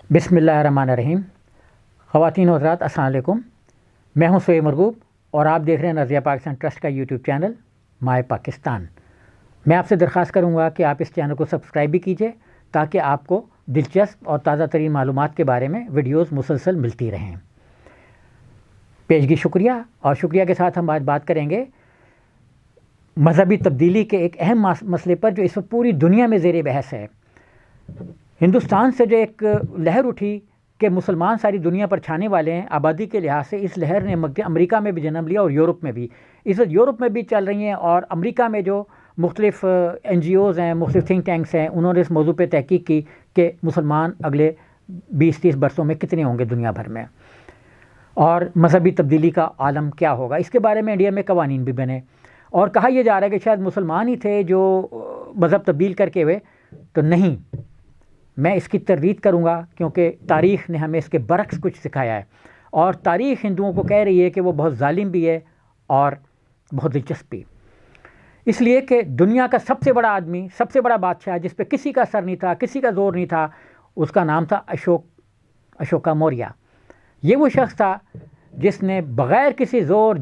بسم اللہ الرحمن الرحیم۔ خواتین و حضرات السلام علیکم، میں ہوں سہیب مرغوب اور آپ دیکھ رہے ہیں نظریہ پاکستان ٹرسٹ کا یوٹیوب چینل مائے پاکستان۔ میں آپ سے درخواست کروں گا کہ آپ اس چینل کو سبسکرائب بھی کیجئے تاکہ آپ کو دلچسپ اور تازہ ترین معلومات کے بارے میں ویڈیوز مسلسل ملتی رہیں۔ پیشگی شکریہ، اور شکریہ کے ساتھ ہم آج بات کریں گے مذہبی تبدیلی کے ایک اہم مسئلے پر جو اس وقت پوری دنیا میں زیر بحث ہے۔ ہندوستان سے جو ایک لہر اٹھی کہ مسلمان ساری دنیا پر چھانے والے ہیں آبادی کے لحاظ سے، اس لہر نے امریکہ میں بھی جنم لیا اور یورپ میں بھی، اس وقت یورپ میں بھی چل رہی ہیں، اور امریکہ میں جو مختلف NGOs ہیں، مختلف تھنک ٹینکس ہیں، انہوں نے اس موضوع پہ تحقیق کی کہ مسلمان اگلے 20-30 برسوں میں کتنے ہوں گے دنیا بھر میں، اور مذہبی تبدیلی کا عالم کیا ہوگا۔ اس کے بارے میں انڈیا میں قوانین بھی بنے، اور کہا یہ جا رہا ہے کہ شاید مسلمان ہی تھے جو مذہب تبدیل کر کے ہوئے، تو نہیں، میں اس کی تردید کروں گا کیونکہ تاریخ نے ہمیں اس کے برعکس کچھ سکھایا ہے، اور تاریخ ہندوؤں کو کہہ رہی ہے کہ وہ بہت ظالم بھی ہے اور بہت دلچسپ بھی، اس لیے کہ دنیا کا سب سے بڑا آدمی، سب سے بڑا بادشاہ جس پہ کسی کا سر نہیں تھا، کسی کا زور نہیں تھا، اس کا نام تھا اشوکا موریہ۔ یہ وہ شخص تھا جس نے بغیر کسی زور،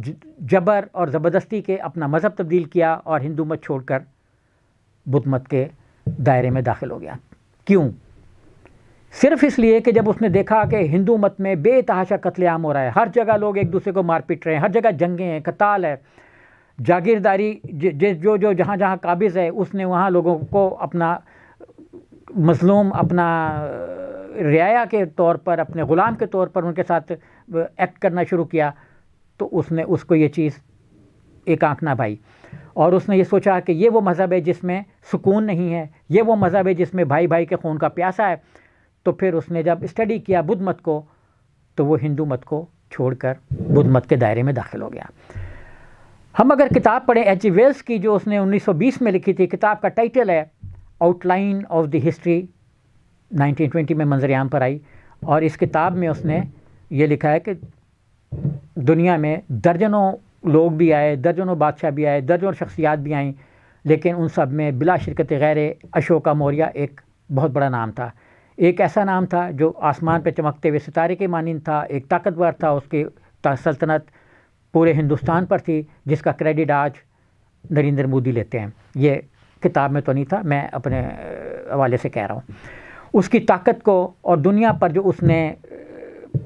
جبر اور زبردستی کے اپنا مذہب تبدیل کیا اور ہندو مت چھوڑ کر بدھ مت کے دائرے میں داخل ہو گیا۔ کیوں؟ صرف اس لیے کہ جب اس نے دیکھا کہ ہندو مت میں بے تحاشا قتل عام ہو رہا ہے، ہر جگہ لوگ ایک دوسرے کو مار پیٹ رہے ہیں، ہر جگہ جنگیں ہیں، قتال ہے، جاگیرداری جو جہاں جہاں قابض ہے اس نے وہاں لوگوں کو اپنا مظلوم، اپنا رعایا کے طور پر، اپنے غلام کے طور پر ان کے ساتھ ایکٹ کرنا شروع کیا، تو اس کو یہ چیز ایک آنکھ نہ بھائی، اور اس نے یہ سوچا کہ یہ وہ مذہب ہے جس میں سکون نہیں ہے، یہ وہ مذہب ہے جس میں بھائی بھائی کے خون کا پیاسا ہے۔ تو پھر اس نے جب اسٹڈی کیا بدھ مت کو، تو وہ ہندو مت کو چھوڑ کر بدھ مت کے دائرے میں داخل ہو گیا۔ ہم اگر کتاب پڑھیں H.G. ویلز کی جو اس نے 1920 میں لکھی تھی، کتاب کا ٹائٹل ہے out line of the history, 1920 میں منظر عام پر آئی، اور اس کتاب میں اس نے یہ لکھا ہے کہ دنیا میں درجنوں لوگ بھی آئے، درجنوں بادشاہ بھی آئے، درجنوں شخصیات بھی آئیں، لیکن ان سب میں بلا شرکت غیر اشوکا موریہ ایک بہت بڑا نام تھا، ایک ایسا نام تھا جو آسمان پہ چمکتے ہوئے ستارے کے مانند تھا، ایک طاقتور تھا، اس کی سلطنت پورے ہندوستان پر تھی، جس کا کریڈٹ آج نریندر مودی لیتے ہیں۔ یہ کتاب میں تو نہیں تھا، میں اپنے حوالے سے کہہ رہا ہوں۔ اس کی طاقت کو اور دنیا پر جو اس نے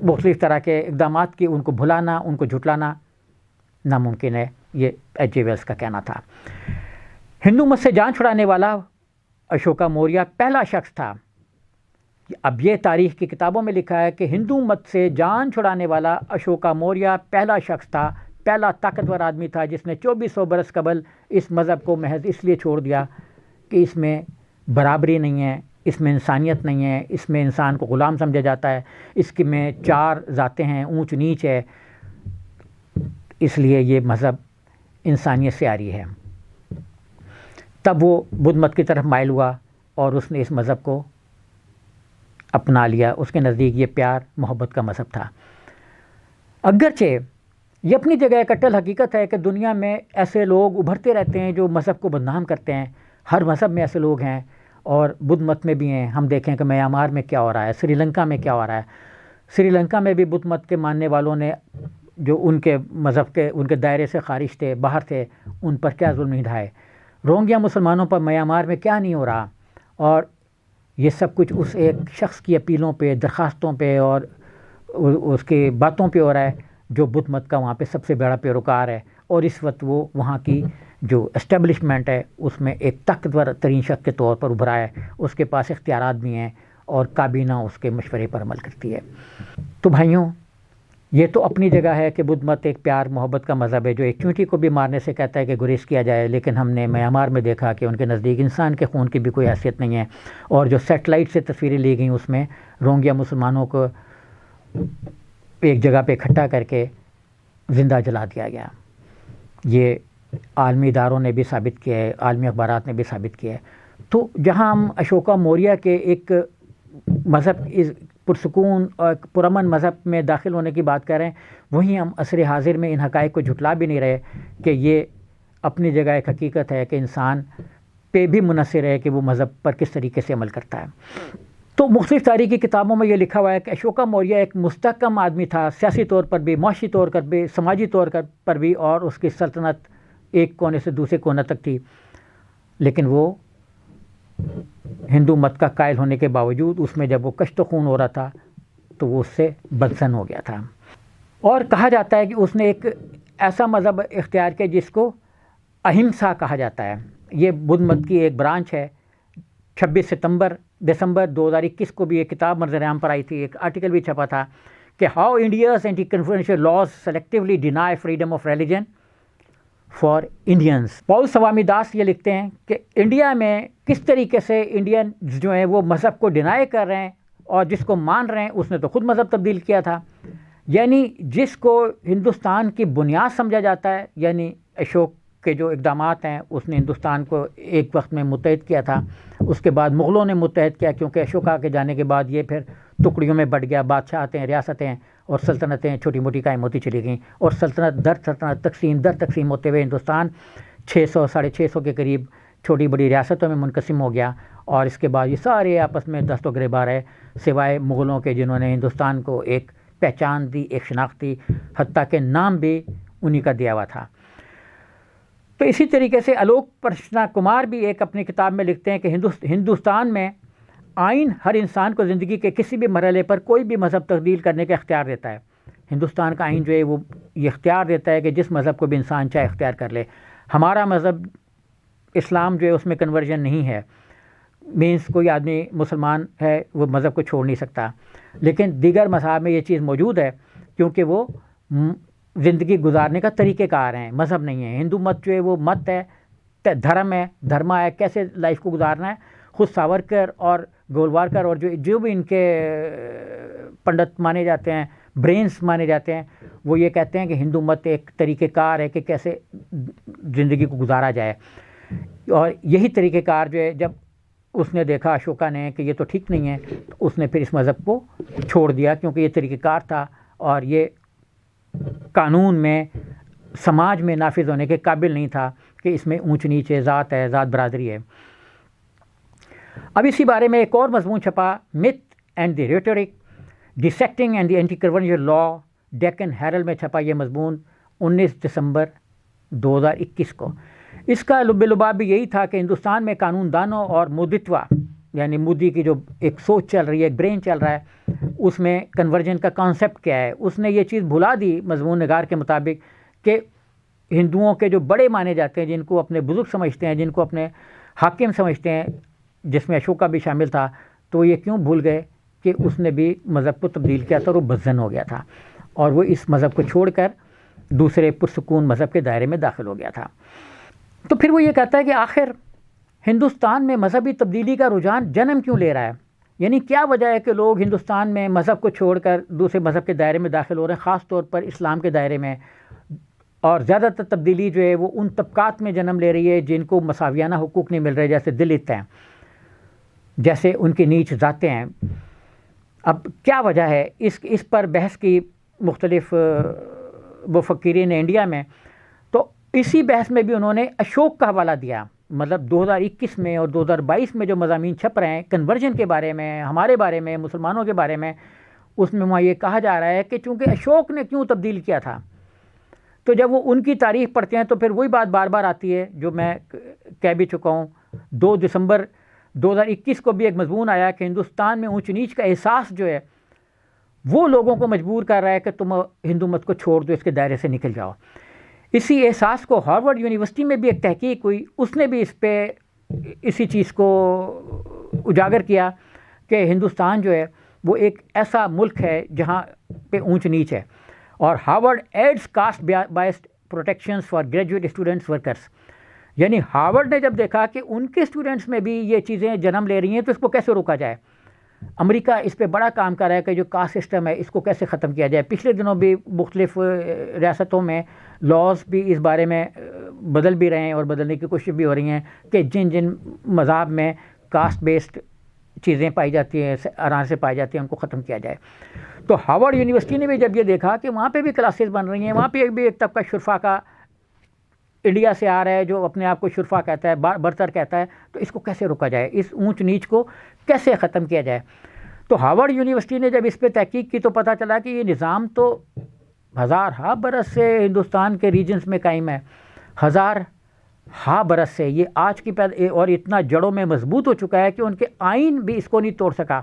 مختلف طرح کے اقدامات کی، ان کو بھلانا، ان کو جھٹلانا ناممکن ہے، یہ H.G. ویلز کا کہنا تھا۔ ہندو مت سے جان چھڑانے والا اشوکا موریہ پہلا شخص تھا۔ اب یہ تاریخ کی کتابوں میں لکھا ہے کہ ہندو مت سے جان چھڑانے والا اشوکا موریہ پہلا شخص تھا، پہلا طاقتور آدمی تھا جس نے 2400 برس قبل اس مذہب کو محض اس لیے چھوڑ دیا کہ اس میں برابری نہیں ہے، اس میں انسانیت نہیں ہے، اس میں انسان کو غلام سمجھا جاتا ہے، اس کے میں 4 ذاتیں ہیں، اونچ نیچ ہے، اس لیے یہ مذہب انسانیت سے آری ہے۔ تب وہ بدھ مت کی طرف مائل ہوا اور اس نے اس مذہب کو اپنا لیا۔ اس کے نزدیک یہ پیار محبت کا مذہب تھا۔ اگرچہ یہ اپنی جگہ ایک اٹل حقیقت ہے کہ دنیا میں ایسے لوگ ابھرتے رہتے ہیں جو مذہب کو بدنام کرتے ہیں، ہر مذہب میں ایسے لوگ ہیں، اور بدھ مت میں بھی ہیں۔ ہم دیکھیں کہ میانمار میں کیا ہو رہا ہے، سری لنکا میں کیا ہو رہا ہے۔ سری لنکا میں بھی بدھ مت کے ماننے والوں نے، جو ان کے مذہب کے، ان کے دائرے سے خارج تھے، باہر تھے، ان پر کیا ظلم نہیں ڈھائے۔ روہنگیا مسلمانوں پر میانمار میں کیا نہیں ہو رہا، اور یہ سب کچھ اس ایک شخص کی اپیلوں پہ، درخواستوں پہ اور اس کی باتوں پہ ہو رہا ہے جو بدھ مت کا وہاں پہ سب سے بڑا پیروکار ہے، اور اس وقت وہ وہاں کی جو اسٹیبلشمنٹ ہے اس میں ایک طاقتور ترین شخص کے طور پر ابھرا ہے، اس کے پاس اختیارات بھی ہیں اور کابینہ اس کے مشورے پر عمل کرتی ہے۔ تو بھائیوں، یہ تو اپنی جگہ ہے کہ بدھ مت ایک پیار محبت کا مذہب ہے جو ایک چونٹی کو بھی مارنے سے کہتا ہے کہ گریز کیا جائے، لیکن ہم نے میانمار میں دیکھا کہ ان کے نزدیک انسان کے خون کی بھی کوئی حیثیت نہیں ہے، اور جو سیٹلائٹ سے تصویریں لی گئیں اس میں روہنگیا مسلمانوں کو ایک جگہ پہ اکٹھا کر کے زندہ جلا دیا گیا۔ یہ عالمی اداروں نے بھی ثابت کیا ہے، عالمی اخبارات نے بھی ثابت کیا ہے۔ تو جہاں ہم اشوکا موریہ کے ایک مذہب پرسکون اور پرامن مذہب میں داخل ہونے کی بات کر رہے ہیں، وہیں ہم عصر حاضر میں ان حقائق کو جھٹلا بھی نہیں رہے کہ یہ اپنی جگہ ایک حقیقت ہے کہ انسان پہ بھی منحصر ہے کہ وہ مذہب پر کس طریقے سے عمل کرتا ہے۔ تو مختلف تاریخی کتابوں میں یہ لکھا ہوا ہے کہ اشوکا موریہ ایک مستحکم آدمی تھا، سیاسی طور پر بھی، معاشی طور پر بھی، سماجی طور پر بھی، اور اس کی سلطنت ایک کونے سے دوسرے کونے تک تھی، لیکن وہ ہندو مت کا قائل ہونے کے باوجود اس میں جب وہ کشت و خون ہو رہا تھا تو وہ اس سے بدظن ہو گیا تھا، اور کہا جاتا ہے کہ اس نے ایک ایسا مذہب اختیار کیا جس کو اہمسا کہا جاتا ہے۔ یہ بدھ مت کی ایک برانچ ہے۔ 26 دسمبر 2021 کو بھی ایک کتاب منظر عام پر آئی تھی، ایک آرٹیکل بھی چھپا تھا کہ how India's anti confidential laws selectively deny freedom of religion for Indians. Paul Swami Das یہ لکھتے ہیں کہ انڈیا میں کس طریقے سے انڈین جو ہیں وہ مذہب کو ڈینائی کر رہے ہیں، اور جس کو مان رہے ہیں اس نے تو خود مذہب تبدیل کیا تھا، یعنی جس کو ہندوستان کی بنیاد سمجھا جاتا ہے، یعنی اشوک کے جو اقدامات ہیں اس نے ہندوستان کو ایک وقت میں متحد کیا تھا، اس کے بعد مغلوں نے متحد کیا، کیونکہ اشوکا کے جانے کے بعد یہ پھر ٹکڑیوں میں بٹ گیا، بادشاہتیں، ریاستیں اور سلطنتیں چھوٹی موٹی قائم ہوتی چلی گئیں، اور سلطنت در سلطنت تقسیم ہوتے ہوئے ہندوستان 600-650 کے قریب چھوٹی بڑی ریاستوں میں منقسم ہو گیا، اور اس کے بعد یہ سارے آپس میں دست و گریبان رہے، سوائے مغلوں کے جنہوں نے ہندوستان کو ایک پہچان دی، ایک شناخت دی، حتیٰ کہ نام بھی انہی کا دیا ہوا تھا۔ تو اسی طریقے سے آلوک پرشنا کمار بھی ایک اپنی کتاب میں لکھتے ہیں کہ ہندوستان میں آئین ہر انسان کو زندگی کے کسی بھی مرحلے پر کوئی بھی مذہب تبدیل کرنے کا اختیار دیتا ہے۔ ہندوستان کا آئین جو ہے وہ یہ اختیار دیتا ہے کہ جس مذہب کو بھی انسان چاہے اختیار کر لے۔ ہمارا مذہب اسلام جو ہے اس میں کنورژن نہیں ہے، مینس کوئی آدمی مسلمان ہے وہ مذہب کو چھوڑ نہیں سکتا، لیکن دیگر مذاہب میں یہ چیز موجود ہے کیونکہ وہ زندگی گزارنے کا طریقہ کار ہیں، مذہب نہیں ہے۔ ہندو مت جو ہے وہ مت ہے، دھرم ہے، دھرما ہے، کیسے لائف کو گزارنا ہے۔ خود ساورکر اور گولوارکر اور جو بھی ان کے پنڈت مانے جاتے ہیں، برینس مانے جاتے ہیں، وہ یہ کہتے ہیں کہ ہندو مت ایک طریقہ کار ہے کہ کیسے زندگی کو گزارا جائے، اور یہی طریقہ کار جو ہے جب اس نے دیکھا اشوکا نے کہ یہ تو ٹھیک نہیں ہے، تو اس نے پھر اس مذہب کو چھوڑ دیا، کیونکہ یہ طریقہ کار تھا اور یہ قانون میں سماج میں نافذ ہونے کے قابل نہیں تھا کہ اس میں اونچ نیچ ہے، ذات ہے، ذات برادری ہے۔ اب اسی بارے میں ایک اور مضمون چھپا، myth and the rhetoric dissecting and the anti conversion law, Deccan Herald میں چھپا یہ مضمون 19 دسمبر 2021 کو۔ اس کا لب لباب بھی یہی تھا کہ ہندوستان میں قانون دانوں اور مودتوا، یعنی مودی کی جو ایک سوچ چل رہی ہے، ایک برین چل رہا ہے، اس میں کنورژن کا کانسیپٹ کیا ہے۔ اس نے یہ چیز بھلا دی مضمون نگار کے مطابق کہ ہندوؤں کے جو بڑے مانے جاتے ہیں، جن کو اپنے بزرگ سمجھتے ہیں، جن کو اپنے حاکم سمجھتے ہیں، جس میں اشوکا بھی شامل تھا، تو یہ کیوں بھول گئے کہ اس نے بھی مذہب کو تبدیل کیا تھا اور وہ بدظن ہو گیا تھا، اور وہ اس مذہب کو چھوڑ کر دوسرے پرسکون مذہب کے دائرے میں داخل ہو گیا تھا۔ تو پھر وہ یہ کہتا ہے کہ آخر ہندوستان میں مذہبی تبدیلی کا رجحان جنم کیوں لے رہا ہے، یعنی کیا وجہ ہے کہ لوگ ہندوستان میں مذہب کو چھوڑ کر دوسرے مذہب کے دائرے میں داخل ہو رہے ہیں، خاص طور پر اسلام کے دائرے میں، اور زیادہ تر تبدیلی جو ہے وہ ان طبقات میں جنم لے رہی ہے جن کو مساویانہ حقوق نہیں مل رہے، جیسے دلت ہیں، جیسے ان کی نیچ ذاتیں ہیں۔ اب کیا وجہ ہے، اس پر بحث کی مختلف مفکرین نے انڈیا میں، تو اسی بحث میں بھی انہوں نے اشوک کا حوالہ دیا، مطلب 2021 میں اور 2022 میں جو مضامین چھپ رہے ہیں کنورژن کے بارے میں، ہمارے بارے میں، مسلمانوں کے بارے میں، اس میں وہاں یہ کہا جا رہا ہے کہ چونکہ اشوک نے کیوں تبدیل کیا تھا، تو جب وہ ان کی تاریخ پڑھتے ہیں تو پھر وہی بات بار بار آتی ہے جو میں کہہ بھی چکا ہوں۔ 2 دسمبر 2021 کو بھی ایک مضمون آیا کہ ہندوستان میں اونچ نیچ کا احساس جو ہے وہ لوگوں کو مجبور کر رہا ہے کہ تم ہندو مت کو چھوڑ دو، اس کے دائرے سے نکل جاؤ۔ اسی احساس کو ہارورڈ یونیورسٹی میں بھی ایک تحقیق ہوئی، اس نے بھی اس پہ اسی چیز کو اجاگر کیا کہ ہندوستان جو ہے وہ ایک ایسا ملک ہے جہاں پہ اونچ نیچ ہے، اور Harvard ends cost biased protections for graduate students workers, یعنی ہارورڈ نے جب دیکھا کہ ان کے اسٹوڈنٹس میں بھی یہ چیزیں جنم لے رہی ہیں تو اس کو کیسے روکا جائے۔ امریکہ اس پہ بڑا کام کر رہا ہے کہ جو کاسٹ سسٹم ہے اس کو کیسے ختم کیا جائے۔ پچھلے دنوں بھی مختلف ریاستوں میں لاز بھی اس بارے میں بدل بھی رہے ہیں اور بدلنے کی کوشش بھی ہو رہی ہیں کہ جن جن مذاہب میں کاسٹ بیسڈ چیزیں پائی جاتی ہیں، آرام سے پائی جاتی ہیں، ان کو ختم کیا جائے۔ تو ہارورڈ یونیورسٹی نے بھی جب یہ دیکھا کہ وہاں پہ بھی کلاسز بن رہی ہیں، وہاں پہ بھی ایک طبقہ شرفا کا انڈیا سے آ رہا ہے جو اپنے آپ کو شرفا کہتا ہے، برتر کہتا ہے، تو اس کو کیسے روکا جائے، اس اونچ نیچ کو کیسے ختم کیا جائے۔ تو ہارورڈ یونیورسٹی نے جب اس پہ تحقیق کی تو پتہ چلا کہ یہ نظام تو ہزارہا برس سے ہندوستان کے ریجنز میں قائم ہے، ہزارہا برس سے یہ آج کی اور اتنا جڑوں میں مضبوط ہو چکا ہے کہ ان کے آئین بھی اس کو نہیں توڑ سکا۔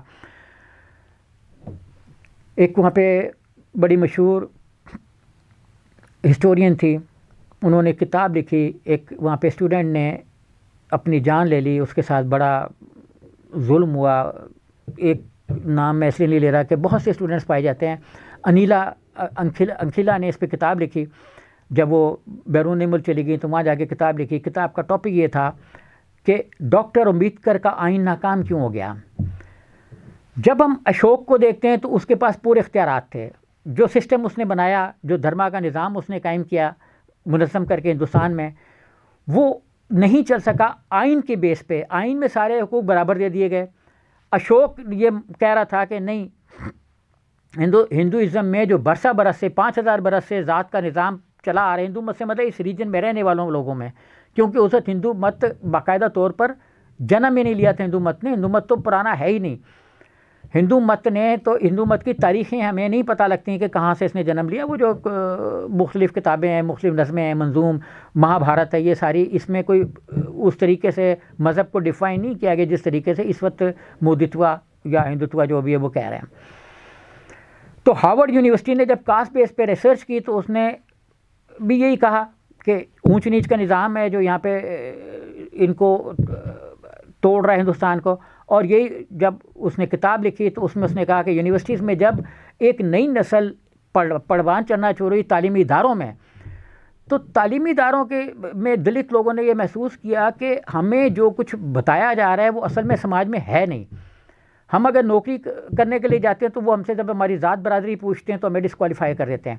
ایک وہاں پہ بڑی مشہور ہسٹورین تھی، انہوں نے کتاب لکھی، ایک وہاں پہ اسٹوڈنٹ نے اپنی جان لے لی، اس کے ساتھ بڑا ظلم ہوا۔ ایک نام میں اس لیے نہیں لے رہا کہ بہت سے اسٹوڈنٹس پائے جاتے ہیں، انکھیلا نے اس پہ کتاب لکھی۔ جب وہ بیرون ملک چلی گئی تو وہاں جا کے کتاب لکھی۔ کتاب کا ٹاپک یہ تھا کہ ڈاکٹر امبیڈکر کا آئین ناکام کیوں ہو گیا۔ جب ہم اشوک کو دیکھتے ہیں تو اس کے پاس پورے اختیارات تھے، جو سسٹم اس نے بنایا، جو دھرما کا نظام اس نے قائم کیا منظم کر کے ہندوستان میں، وہ نہیں چل سکا آئین کے بیس پہ۔ آئین میں سارے حقوق برابر دے دیے گئے۔ اشوک یہ کہہ رہا تھا کہ نہیں، ہندوازم میں جو برسہ برس سے 5000 برس سے ذات کا نظام چلا آ رہا ہے، ہندو مت سے مطلب اس ریجن میں رہنے والوں لوگوں میں، کیونکہ اس وقت ہندو مت باقاعدہ طور پر جنم ہی نہیں لیا تھا۔ ہندو مت نے، ہندو مت تو پرانا ہے ہی نہیں۔ ہندو مت کی تاریخیں ہمیں نہیں پتہ لگتی کہ کہاں سے اس نے جنم لیا۔ وہ جو مختلف کتابیں ہیں، مختلف نظمیں ہیں، منظوم مہا بھارت ہے، یہ ساری اس میں کوئی اس طریقے سے مذہب کو ڈیفائن نہیں کیا گیا جس طریقے سے اس وقت مودتوا یا ہندوتوا جو بھی ہے وہ کہہ رہے ہیں۔ تو ہارورڈ یونیورسٹی نے جب کاسٹ بیس پہ ریسرچ کی تو اس نے بھی یہی کہا کہ اونچ نیچ کا نظام ہے جو یہاں پہ ان کو توڑ رہا ہے ہندوستان کو۔ اور یہی جب اس نے کتاب لکھی تو اس میں اس نے کہا کہ یونیورسٹیز میں جب ایک نئی نسل پڑوان چڑھنا چھوڑ رہی تعلیمی اداروں میں، تو تعلیمی اداروں کے میں دلت لوگوں نے یہ محسوس کیا کہ ہمیں جو کچھ بتایا جا رہا ہے وہ اصل میں سماج میں ہے نہیں۔ ہم اگر نوکری کرنے کے لیے جاتے ہیں تو وہ ہم سے جب ہماری ذات برادری پوچھتے ہیں تو ہمیں ڈسکوالیفائی کر دیتے ہیں۔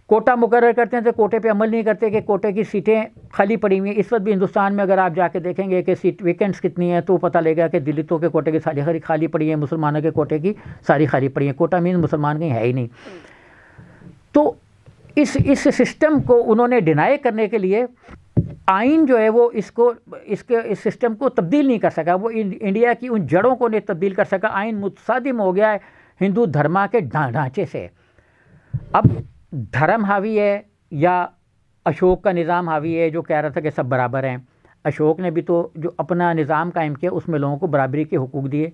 کوٹا مقرر کرتے ہیں تو کوٹے پہ عمل نہیں کرتے کہ کوٹے کی سیٹیں خالی پڑی ہوئی ہیں۔ اس وقت بھی ہندوستان میں اگر آپ جا کے دیکھیں گے کہ سیٹ ویکینٹس کتنی ہیں تو پتہ لگے گا کہ دلتوں کے کوٹے کی ساری خالی پڑی ہیں، مسلمانوں کے کوٹے کی ساری خالی پڑی ہیں۔ کوٹا مین مسلمان کہیں ہے ہی نہیں۔ تو اس سسٹم کو انہوں نے ڈینائی کرنے کے لیے آئین جو ہے وہ اس سسٹم کو تبدیل نہیں کر سکا۔ وہ انڈیا کی ان جڑوں کو نہیں تبدیل کر سکا۔ آئین متصادم ہو گیا ہے ہندو دھرما کے ڈھانچے سے۔ اب دھرم حاوی ہے یا اشوک کا نظام حاوی ہے جو کہہ رہا تھا کہ سب برابر ہیں۔ اشوک نے بھی تو جو اپنا نظام قائم کیا اس میں لوگوں کو برابری کے حقوق دیے،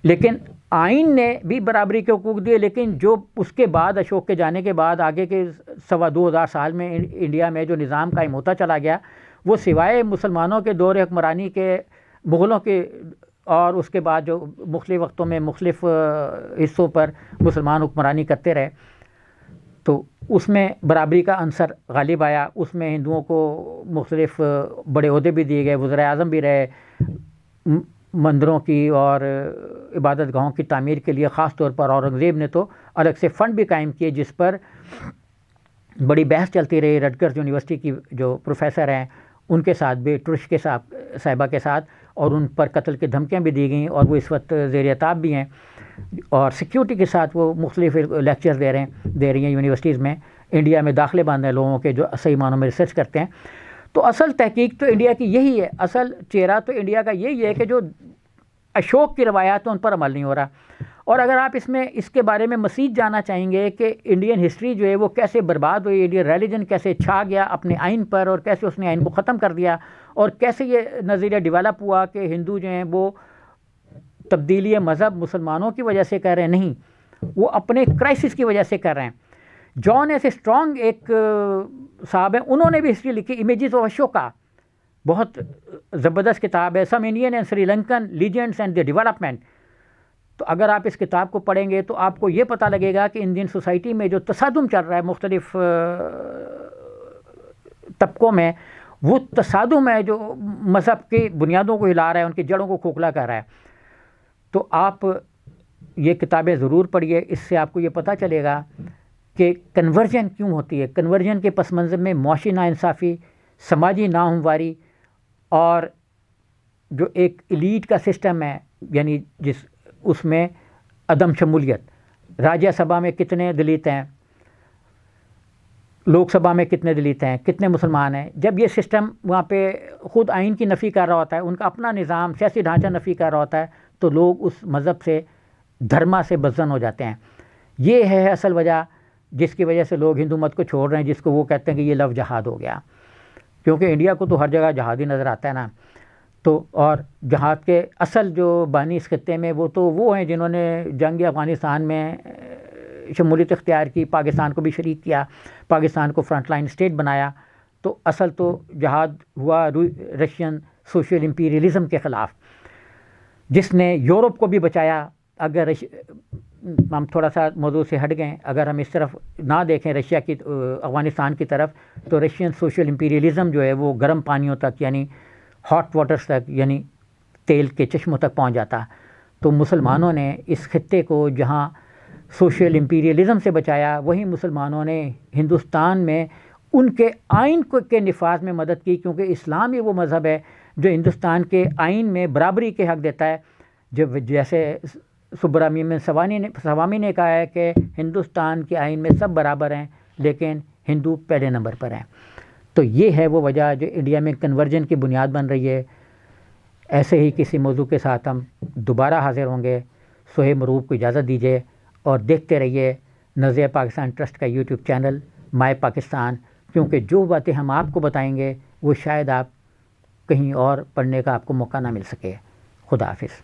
لیکن آئین نے بھی برابری کے حقوق دیے، لیکن جو اس کے بعد اشوک کے جانے کے بعد آگے کے 2000 سال میں انڈیا میں جو نظام قائم ہوتا چلا گیا وہ سوائے مسلمانوں کے دور حکمرانی کے، مغلوں کے، اور اس کے بعد جو مختلف وقتوں میں مختلف حصوں پر مسلمان حکمرانی کرتے رہے، تو اس میں برابری کا عنصر غالب آیا۔ اس میں ہندوؤں کو مختلف بڑے عہدے بھی دیے گئے، وزرائے اعظم بھی رہے، مندروں کی اور عبادت گاہوں کی تعمیر کے لیے خاص طور پر اورنگزیب نے تو الگ سے فنڈ بھی قائم کیے، جس پر بڑی بحث چلتی رہی۔ رٹگرز یونیورسٹی کی جو پروفیسر ہیں ان کے ساتھ بھی، ٹرش کے صاحبہ کے ساتھ، اور ان پر قتل کی دھمکیاں بھی دی گئیں، اور وہ اس وقت زیر عتاب بھی ہیں، اور سیکیورٹی کے ساتھ وہ مختلف لیکچرز دے رہی ہیں یونیورسٹیز میں، انڈیا میں داخلے باندھنے لوگوں کے جو صحیح معنوں میں ریسرچ کرتے ہیں۔ تو اصل تحقیق تو انڈیا کی یہی ہے، اصل چہرہ تو انڈیا کا یہی ہے کہ جو اشوک کی روایات ہیں ان پر عمل نہیں ہو رہا۔ اور اگر آپ اس کے بارے میں مزید جاننا چاہیں گے کہ انڈین ہسٹری جو ہے وہ کیسے برباد ہوئی، انڈین ریلیجن کیسے چھا گیا اپنے آئین پر، اور کیسے اس نے آئین کو ختم کر دیا، اور کیسے یہ نظریہ ڈیولپ ہوا کہ ہندو جو ہیں وہ تبدیلی مذہب مسلمانوں کی وجہ سے کر رہے ہیں، نہیں، وہ اپنے کرائسس کی وجہ سے کر رہے ہیں۔ جان ایس اسٹرانگ ایک صاحب ہیں، انہوں نے بھی ہسٹری لکھی، امیجز آف اشوکا، بہت زبردست کتاب ہے، some Indian and Sri Lankan legends and the development. تو اگر آپ اس کتاب کو پڑھیں گے تو آپ کو یہ پتہ لگے گا کہ انڈین سوسائٹی میں جو تصادم چل رہا ہے مختلف طبقوں میں، وہ تصادم ہے جو مذہب کی بنیادوں کو ہلا رہا ہے، ان کی جڑوں کو کھوکھلا کر رہا ہے۔ تو آپ یہ کتابیں ضرور پڑھیے، اس سے آپ کو یہ پتہ چلے گا کہ کنورژن کیوں ہوتی ہے۔ کنورژن کے پس منظر میں معاشی ناانصافی، سماجی ناہمواری، اور جو ایک ایلیٹ کا سسٹم ہے، یعنی اس میں عدم شمولیت۔ راجیہ سبھا میں کتنے دلت ہیں، لوک سبھا میں کتنے دلت ہیں، کتنے مسلمان ہیں۔ جب یہ سسٹم وہاں پہ خود آئین کی نفی کر رہا ہوتا ہے، ان کا اپنا نظام سیاسی ڈھانچہ نفی کر رہا ہوتا ہے، تو لوگ اس مذہب سے دھرما سے بدزن ہو جاتے ہیں. یہ ہے اصل وجہ جس کی وجہ سے لوگ ہندو مت کو چھوڑ رہے ہیں، جس کو وہ کہتے ہیں کہ یہ لفظ جہاد ہو گیا. کیونکہ انڈیا کو تو ہر جگہ جہاد ہی نظر آتا ہے نا. تو اور جہاد کے اصل جو بانی اس خطے میں وہ ہیں جنہوں نے جنگ افغانستان میں شمولیت اختیار کی، پاکستان کو بھی شریک کیا، پاکستان کو فرنٹ لائن اسٹیٹ بنایا. تو اصل تو جہاد ہوا رشین سوشل امپیریلزم کے خلاف، جس نے یورپ کو بھی بچایا. اگر ہم تھوڑا سا موضوع سے ہٹ گئے، اگر ہم اس طرف نہ دیکھیں رشیا کی افغانستان کی طرف، تو رشین سوشل امپیریلزم جو ہے وہ گرم پانیوں تک یعنی ہاٹ واٹرز تک یعنی تیل کے چشموں تک پہنچ جاتا. تو مسلمانوں نے اس خطے کو جہاں سوشل امپیریلزم سے بچایا، وہیں مسلمانوں نے ہندوستان میں ان کے آئین کے نفاذ میں مدد کی. کیونکہ اسلام ہی وہ مذہب ہے جو ہندوستان کے آئین میں برابری کے حق دیتا ہے. جیسے سبرامین سوامی نے کہا ہے کہ ہندوستان کے آئین میں سب برابر ہیں لیکن ہندو پہلے نمبر پر ہیں. تو یہ ہے وہ وجہ جو انڈیا میں کنورجن کی بنیاد بن رہی ہے. ایسے ہی کسی موضوع کے ساتھ ہم دوبارہ حاضر ہوں گے. سہیب مروب کو اجازت دیجیے اور دیکھتے رہیے نظریہ پاکستان ٹرسٹ کا یوٹیوب چینل مائی پاکستان. کیونکہ جو باتیں ہم آپ کو بتائیں گے وہ شاید آپ کہیں اور پڑھنے کا آپ کو موقع نہ مل سکے. خدا حافظ.